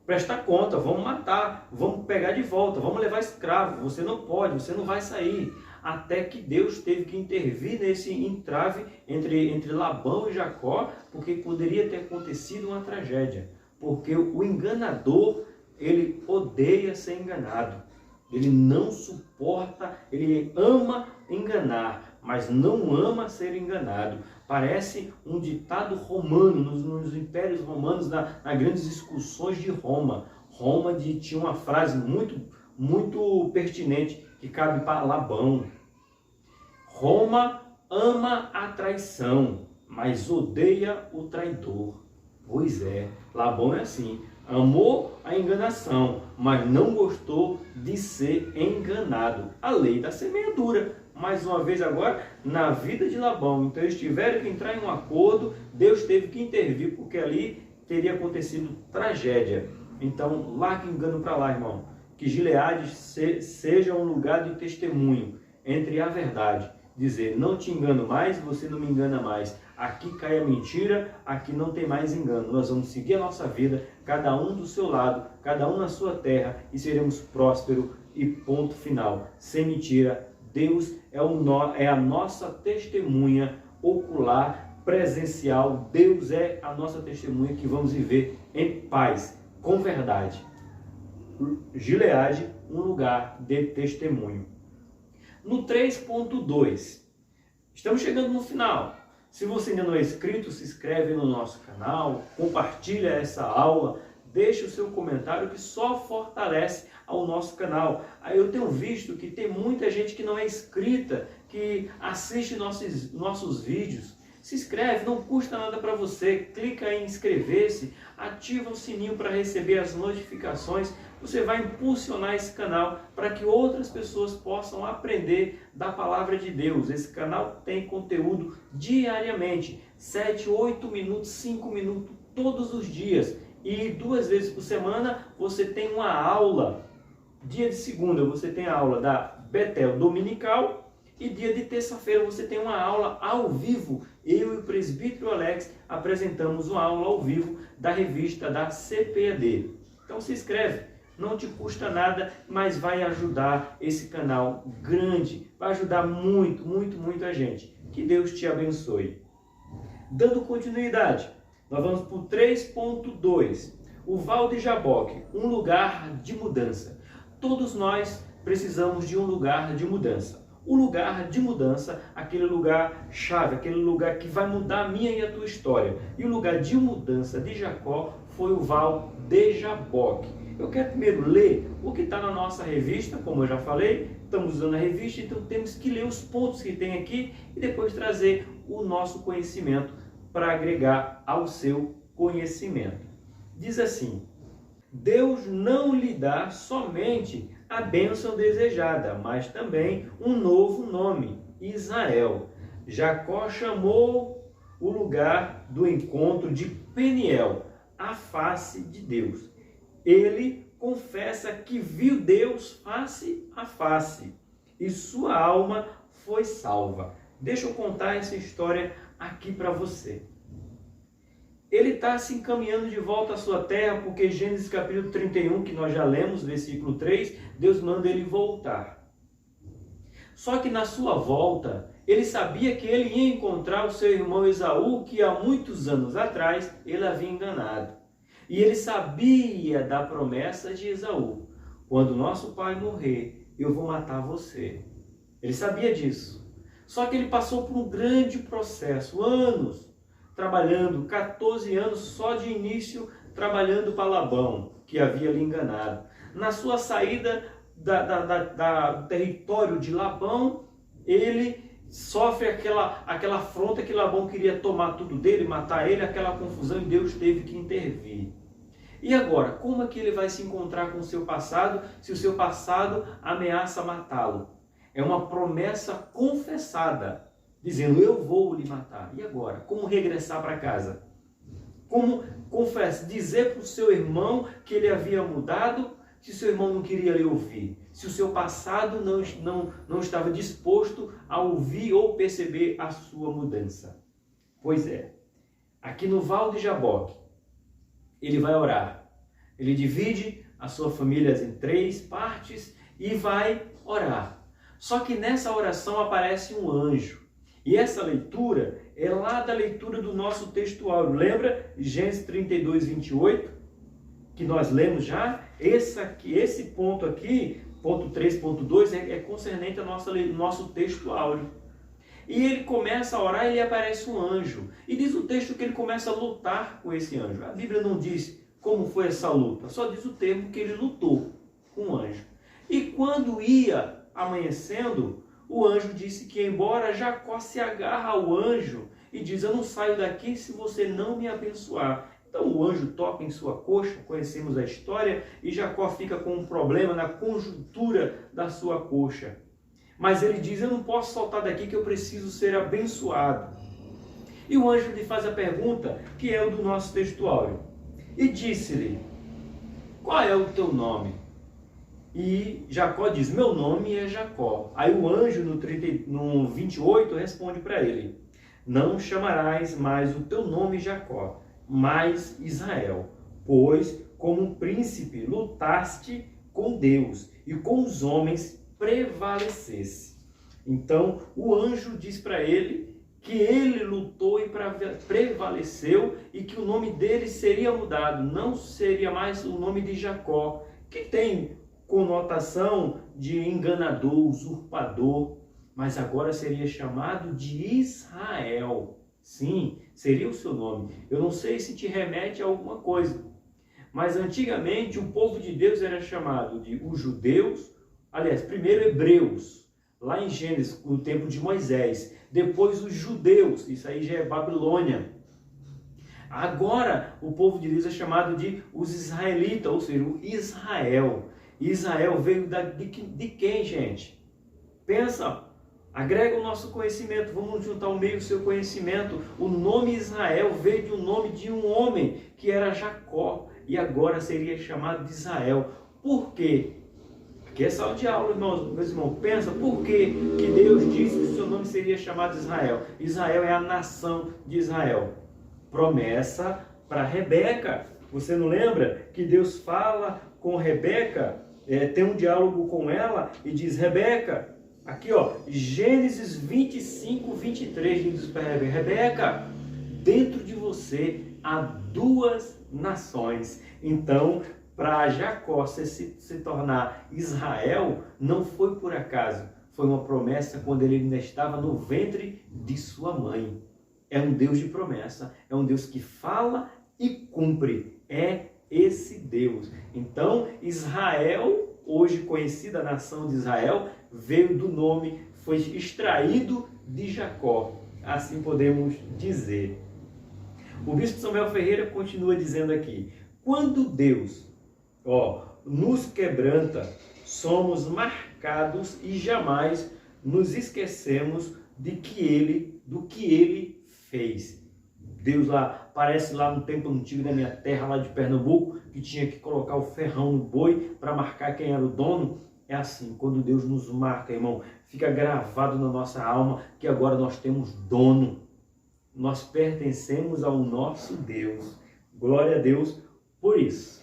prestar conta. Vamos matar, vamos pegar de volta, vamos levar escravo. Você não pode, você não vai sair. Até que Deus teve que intervir nesse entrave entre Labão e Jacó, porque poderia ter acontecido uma tragédia. Porque o enganador, ele odeia ser enganado. Ele não suporta, ele ama enganar, mas não ama ser enganado. Parece um ditado romano, nos impérios romanos, nas grandes discussões de Roma. Roma tinha uma frase muito pertinente que cabe para Labão. Roma ama a traição, mas odeia o traidor. Pois é, Labão é assim. Amou a enganação, mas não gostou de ser enganado. A lei da semeadura. Mais uma vez agora, na vida de Labão. Então eles tiveram que entrar em um acordo, Deus teve que intervir, porque ali teria acontecido tragédia. Então, larga engano para lá, irmão. Que Gileade seja um lugar de testemunho entre a verdade. Dizer: não te engano mais, você não me engana mais. Aqui cai a mentira, aqui não tem mais engano. Nós vamos seguir a nossa vida, cada um do seu lado, cada um na sua terra, e seremos prósperos e ponto final. Sem mentira, Deus é a nossa testemunha ocular, presencial. Deus é a nossa testemunha que vamos viver em paz, com verdade. Gileade, um lugar de testemunho. No 3.2, estamos chegando no final. Se você ainda não é inscrito, se inscreve no nosso canal, compartilha essa aula, deixe o seu comentário que só fortalece ao nosso canal. Aí eu tenho visto que tem muita gente que não é inscrita, que assiste nossos vídeos. Se inscreve, não custa nada para você, clica em inscrever-se, ativa o sininho para receber as notificações. Você vai impulsionar esse canal para que outras pessoas possam aprender da palavra de Deus. Esse canal tem conteúdo diariamente, 7, 8 minutos, 5 minutos, todos os dias. E 2 vezes por semana você tem uma aula. Dia de segunda você tem a aula da Betel Dominical. E dia de terça-feira você tem uma aula ao vivo. Eu e o presbítero Alex apresentamos uma aula ao vivo da revista da CPAD. Então se inscreve, não te custa nada, mas vai ajudar esse canal grande. Vai ajudar muito, muito, muito a gente. Que Deus te abençoe. Dando continuidade, nós vamos para o 3.2. O Val de Jaboque, um lugar de mudança. Todos nós precisamos de um lugar de mudança. O lugar de mudança, aquele lugar chave, aquele lugar que vai mudar a minha e a tua história. E o lugar de mudança de Jacó foi o Val de Jaboque. Eu quero primeiro ler o que está na nossa revista, como eu já falei, estamos usando a revista, então temos que ler os pontos que tem aqui e depois trazer o nosso conhecimento para agregar ao seu conhecimento. Diz assim: Deus não lhe dá somente a bênção desejada, mas também um novo nome, Israel. Jacó chamou o lugar do encontro de Peniel, a face de Deus. Ele confessa que viu Deus face a face e sua alma foi salva. Deixa eu contar essa história aqui para você. Ele está se encaminhando de volta à sua terra, porque Gênesis capítulo 31, que nós já lemos, versículo 3, Deus manda ele voltar. Só que na sua volta, ele sabia que ele ia encontrar o seu irmão Esaú, que há muitos anos atrás ele havia enganado. E ele sabia da promessa de Esaú: quando nosso pai morrer, eu vou matar você. Ele sabia disso. Só que ele passou por um grande processo, anos, trabalhando, 14 anos só de início, trabalhando para Labão, que havia lhe enganado. Na sua saída do território de Labão, ele sofre aquela afronta que Labão queria tomar tudo dele, matar ele, aquela confusão, e Deus teve que intervir. E agora, como é que ele vai se encontrar com o seu passado, se o seu passado ameaça matá-lo? É uma promessa confessada, dizendo: eu vou lhe matar. E agora? Como regressar para casa? Como dizer para o seu irmão que ele havia mudado, se o seu irmão não queria lhe ouvir? Se o seu passado não estava disposto a ouvir ou perceber a sua mudança? Pois é, aqui no Val de Jaboque, ele vai orar. Ele divide a sua família em 3 partes e vai orar. Só que nessa oração aparece um anjo. E essa leitura é lá da leitura do nosso textual. Lembra Gênesis 32, 28? Que nós lemos já? Esse ponto aqui, ponto 3.2, é concernente ao nosso texto áureo. E ele começa a orar e lhe aparece um anjo. E diz o texto que ele começa a lutar com esse anjo. A Bíblia não diz como foi essa luta, só diz o termo que ele lutou com o anjo. E quando ia amanhecendo, o anjo disse que, embora Jacó se agarra ao anjo e diz: eu não saio daqui se você não me abençoar. Então o anjo toca em sua coxa, conhecemos a história, e Jacó fica com um problema na conjuntura da sua coxa. Mas ele diz: eu não posso saltar daqui, que eu preciso ser abençoado. E o anjo lhe faz a pergunta, que é o do nosso textuário. E disse-lhe: qual é o teu nome? E Jacó diz: meu nome é Jacó. Aí o anjo no 28 responde para ele: Não chamarás mais o teu nome Jacó, mas Israel, pois como príncipe lutaste com Deus e com os homens prevalecesse. Então o anjo diz para ele que ele lutou e prevaleceu e que o nome dele seria mudado, não seria mais o nome de Jacó, que tem conotação de enganador, usurpador, mas agora seria chamado de Israel. Sim, seria o seu nome. Eu não sei se te remete a alguma coisa, mas antigamente o povo de Deus era chamado de os judeus, aliás, primeiro hebreus, lá em Gênesis, no tempo de Moisés, depois os judeus, isso aí já é Babilônia. Agora o povo de Deus é chamado de os israelitas, ou seja, o Israel. Israel veio de quem, gente? Pensa, agrega o nosso conhecimento, vamos juntar o meio do seu conhecimento. O nome Israel veio do nome de um homem que era Jacó e agora seria chamado de Israel. Por quê? Porque é sala de aula, meus irmãos. Pensa, por que Deus disse que o seu nome seria chamado Israel? Israel é a nação de Israel. Promessa para Rebeca. Você não lembra que Deus fala com Rebeca, tem um diálogo com ela e diz: Rebeca, aqui ó, Gênesis 25, 23, diz para Rebeca: Rebeca, dentro de você há duas nações. Então, para Jacó se tornar Israel, não foi por acaso, foi uma promessa quando ele ainda estava no ventre de sua mãe. É um Deus de promessa, é um Deus que fala e cumpre, é esse Deus. Então, Israel, hoje conhecida a nação de Israel, veio do nome, foi extraído de Jacó, assim podemos dizer. O bispo Samuel Ferreira continua dizendo aqui: quando Deus nos quebranta, somos marcados e jamais nos esquecemos do que Ele fez. Deus lá, parece lá no tempo antigo da minha terra, lá de Pernambuco, que tinha que colocar o ferrão no boi para marcar quem era o dono. É assim, quando Deus nos marca, irmão, fica gravado na nossa alma que agora nós temos dono. Nós pertencemos ao nosso Deus. Glória a Deus por isso.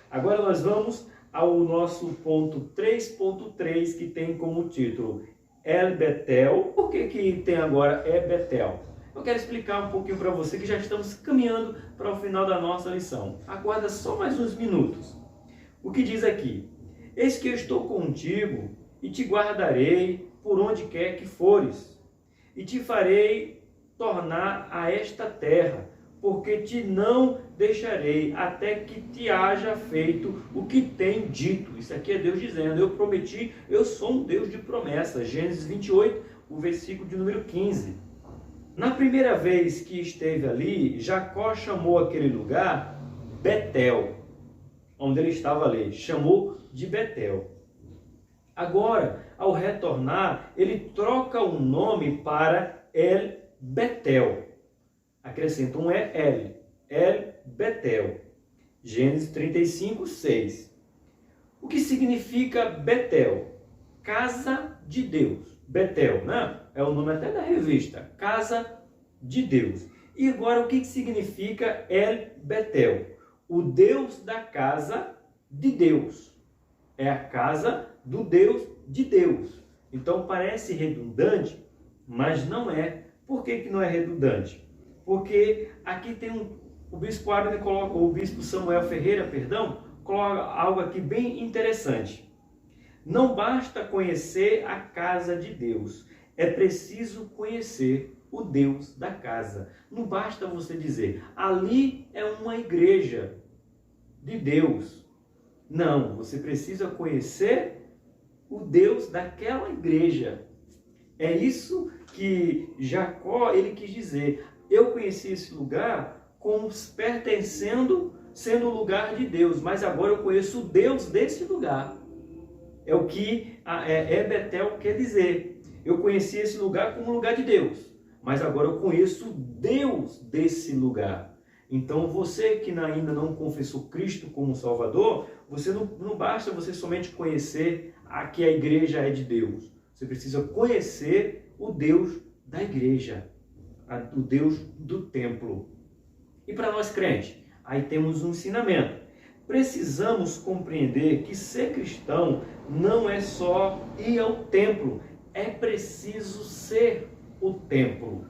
Agora nós vamos ao nosso ponto 3.3, que tem como título El Betel. Por que tem agora É Betel? Eu quero explicar um pouquinho para você que já estamos caminhando para o final da nossa lição. Aguarda só mais uns minutos. O que diz aqui? Eis que eu estou contigo e te guardarei por onde quer que fores, e te farei tornar a esta terra, porque te não deixarei até que te haja feito o que tem dito. Isso aqui é Deus dizendo: eu prometi, eu sou um Deus de promessa. Gênesis 28, o versículo de número 15. Na primeira vez que esteve ali, Jacó chamou aquele lugar Betel, onde ele estava ali, chamou de Betel. Agora, ao retornar, ele troca o nome para El Betel. Acrescenta um El Betel. Gênesis 35, 6. O que significa Betel? Casa de Deus. Betel, né? É o nome até da revista. Casa de Deus. E agora o que significa El Betel? O Deus da casa de Deus. É a casa do Deus de Deus. Então parece redundante, mas não é. Por que não é redundante? Porque aqui tem o bispo Abner coloca, o bispo Samuel Ferreira, coloca algo aqui bem interessante. Não basta conhecer a casa de Deus, é preciso conhecer o Deus da casa. Não basta você dizer, ali é uma igreja de Deus. Não, você precisa conhecer o Deus daquela igreja. É isso que Jacó ele quis dizer. Eu conheci esse lugar como pertencendo, sendo o lugar de Deus, mas agora eu conheço o Deus desse lugar. É o que Betel quer dizer. Eu conheci esse lugar como lugar de Deus, mas agora eu conheço o Deus desse lugar. Então você que ainda não confessou Cristo como Salvador, você não basta você somente conhecer que a igreja é de Deus. Você precisa conhecer o Deus da igreja. o Deus do templo. E para nós crentes, aí temos um ensinamento. Precisamos compreender que ser cristão não é só ir ao templo, é preciso ser o templo.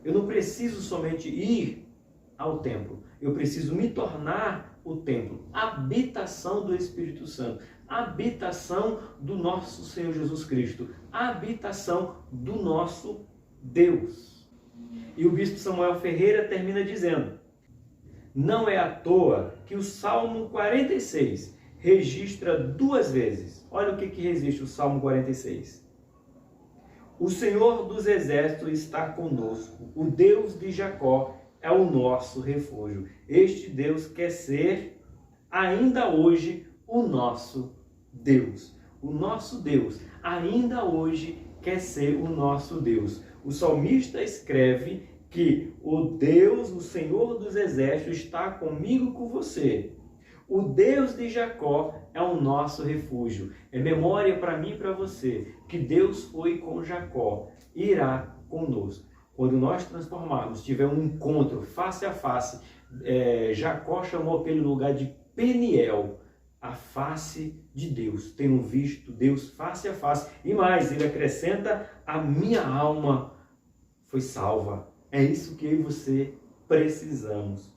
Eu não preciso somente ir ao templo, eu preciso me tornar o templo, a habitação do Espírito Santo, a habitação do nosso Senhor Jesus Cristo, a habitação do nosso Deus. E o bispo Samuel Ferreira termina dizendo: não é à toa que o Salmo 46 registra 2 vezes. Olha o que registra o Salmo 46. O Senhor dos Exércitos está conosco, o Deus de Jacó é o nosso refúgio. Este Deus quer ser, ainda hoje, o nosso Deus. O nosso Deus, ainda hoje, quer ser o nosso Deus. O salmista escreve que o Deus, o Senhor dos Exércitos, está comigo, com você. O Deus de Jacó é o nosso refúgio. É memória para mim e para você que Deus foi com Jacó, irá conosco. Quando nós transformarmos, tiver um encontro face a face, Jacó chamou aquele lugar de Peniel, a face de Deus. Tenho visto Deus face a face. E mais, ele acrescenta: a minha alma foi salva. É isso que eu e você precisamos.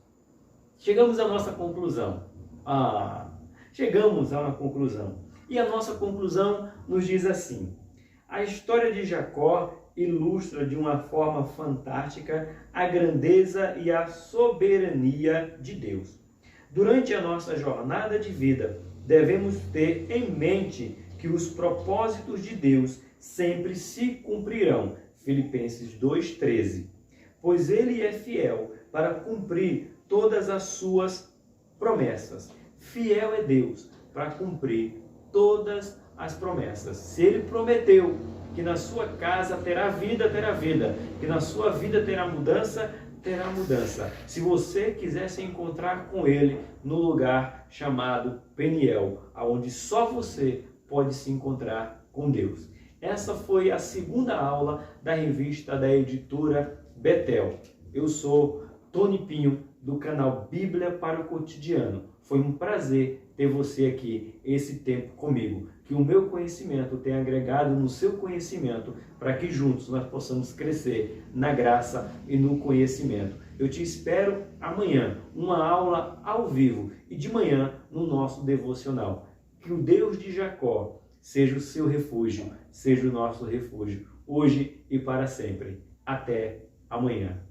Chegamos à nossa conclusão. Chegamos a uma conclusão. E a nossa conclusão nos diz assim: a história de Jacó ilustra de uma forma fantástica a grandeza e a soberania de Deus. Durante a nossa jornada de vida, devemos ter em mente que os propósitos de Deus sempre se cumprirão. Filipenses 2,13. Pois Ele é fiel para cumprir todas as suas promessas. Fiel é Deus para cumprir todas as promessas. Se Ele prometeu que na sua casa terá vida, terá vida. Que na sua vida terá mudança, terá mudança. Se você quiser se encontrar com Ele no lugar chamado Peniel, onde só você pode se encontrar com Deus. Essa foi a segunda aula da revista da editora Betel. Eu sou Tony Pinho, do canal Bíblia para o Cotidiano. Foi um prazer ter você aqui esse tempo comigo. Que o meu conhecimento tenha agregado no seu conhecimento, para que juntos nós possamos crescer na graça e no conhecimento. Eu te espero amanhã, uma aula ao vivo, e de manhã no nosso devocional. Que o Deus de Jacó seja o seu refúgio, seja o nosso refúgio, hoje e para sempre. Até amanhã.